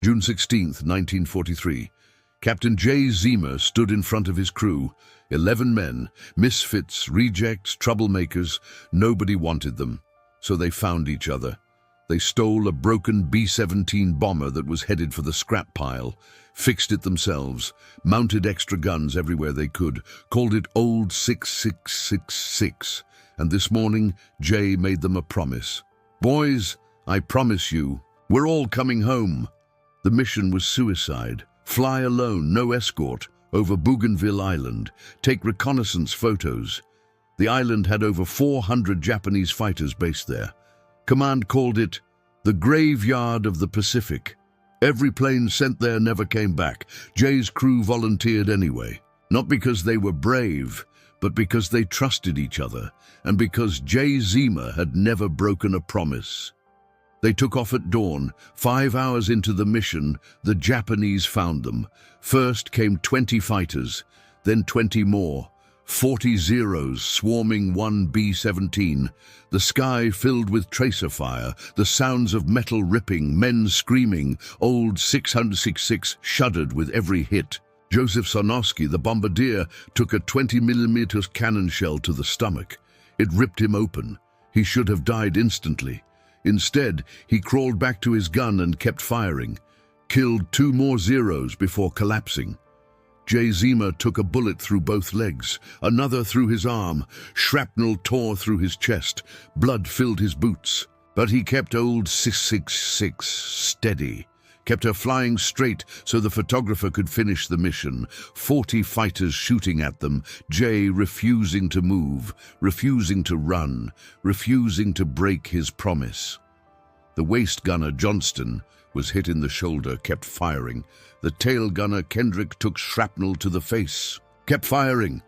June 16th, 1943. Captain Jay Zeamer stood in front of his crew. 11 men, misfits, rejects, troublemakers. Nobody wanted them, so they found each other. They stole a broken B-17 bomber that was headed for the scrap pile, fixed it themselves, mounted extra guns everywhere they could, called it Old 6666. And this morning, Jay made them a promise. "Boys, I promise you, we're all coming home." The mission was suicide. Fly alone, no escort, over Bougainville Island. Take reconnaissance photos. The island had over 400 Japanese fighters based there. Command called it the graveyard of the Pacific. Every plane sent there never came back. Jay's crew volunteered anyway. Not because they were brave, but because they trusted each other, and because Jay Zeamer had never broken a promise. They took off at dawn. 5 hours into the mission, the Japanese found them. First came 20 fighters, then 20 more. 40 Zeros swarming one B-17. The sky filled with tracer fire, the sounds of metal ripping, men screaming. Old 666 shuddered with every hit. Joseph Sarnowski, the bombardier, took a 20mm cannon shell to the stomach. It ripped him open. He should have died instantly. Instead, he crawled back to his gun and kept firing. Killed 2 more Zeros before collapsing. Jay Zeamer took a bullet through both legs, another through his arm. Shrapnel tore through his chest. Blood filled his boots. But he kept Old 666 steady. Kept her flying straight so the photographer could finish the mission. 40 fighters shooting at them. Jay refusing to move, refusing to run, refusing to break his promise. The waist gunner, Johnston, was hit in the shoulder, kept firing. The tail gunner, Kendrick, took shrapnel to the face, kept firing.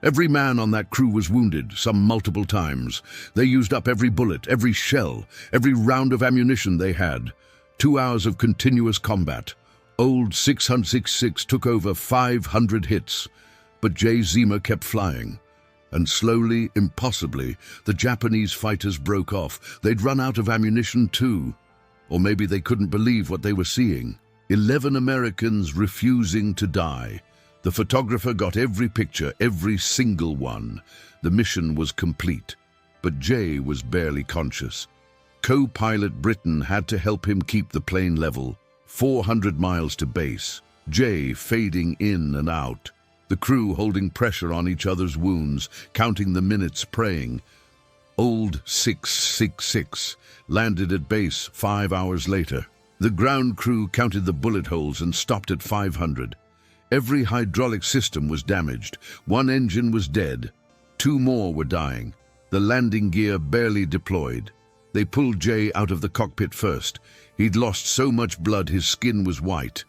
Every man on that crew was wounded, some multiple times. They used up every bullet, every shell, every round of ammunition they had. 2 hours of continuous combat. Old 666 took over 500 hits, but Jay Zeamer kept flying. And slowly, impossibly, the Japanese fighters broke off. They'd run out of ammunition too. Or maybe they couldn't believe what they were seeing. 11 Americans refusing to die. The photographer got every picture, every single one. The mission was complete, but Jay was barely conscious. Co-pilot Britain had to help him keep the plane level. 400 miles to base. Jay fading in and out. The crew holding pressure on each other's wounds, counting the minutes, praying. Old 666 landed at base 5 hours later. The ground crew counted the bullet holes and stopped at 500. Every hydraulic system was damaged. 1 engine was dead. 2 more were dying. The landing gear barely deployed. They pulled Jay out of the cockpit first. He'd lost so much blood his skin was white.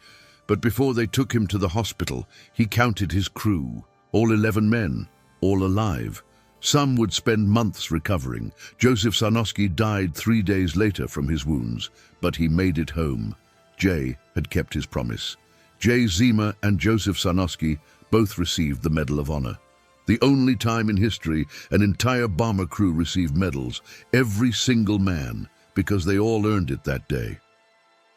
But before they took him to the hospital, he counted his crew. All 11 men, all alive. Some would spend months recovering. Joseph Sarnowski died 3 days later from his wounds, but he made it home. Jay had kept his promise. Jay Zeamer and Joseph Sarnowski both received the Medal of Honor. The only time in history an entire bomber crew received medals, every single man, because they all earned it that day.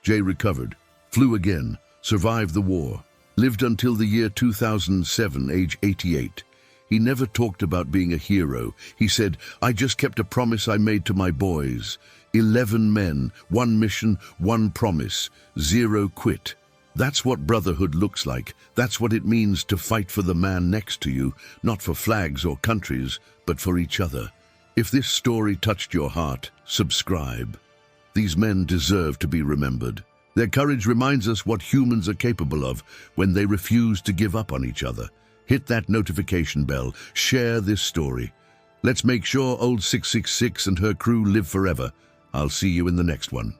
Jay recovered, flew again, survived the war, lived until the year 2007, age 88. He never talked about being a hero. He said, "I just kept a promise I made to my boys. 11 men, 1 mission, 1 promise, 0 quit." That's what brotherhood looks like. That's what it means to fight for the man next to you, not for flags or countries, but for each other. If this story touched your heart, subscribe. These men deserve to be remembered. Their courage reminds us what humans are capable of when they refuse to give up on each other. Hit that notification bell. Share this story. Let's make sure Old 666 and her crew live forever. I'll see you in the next one.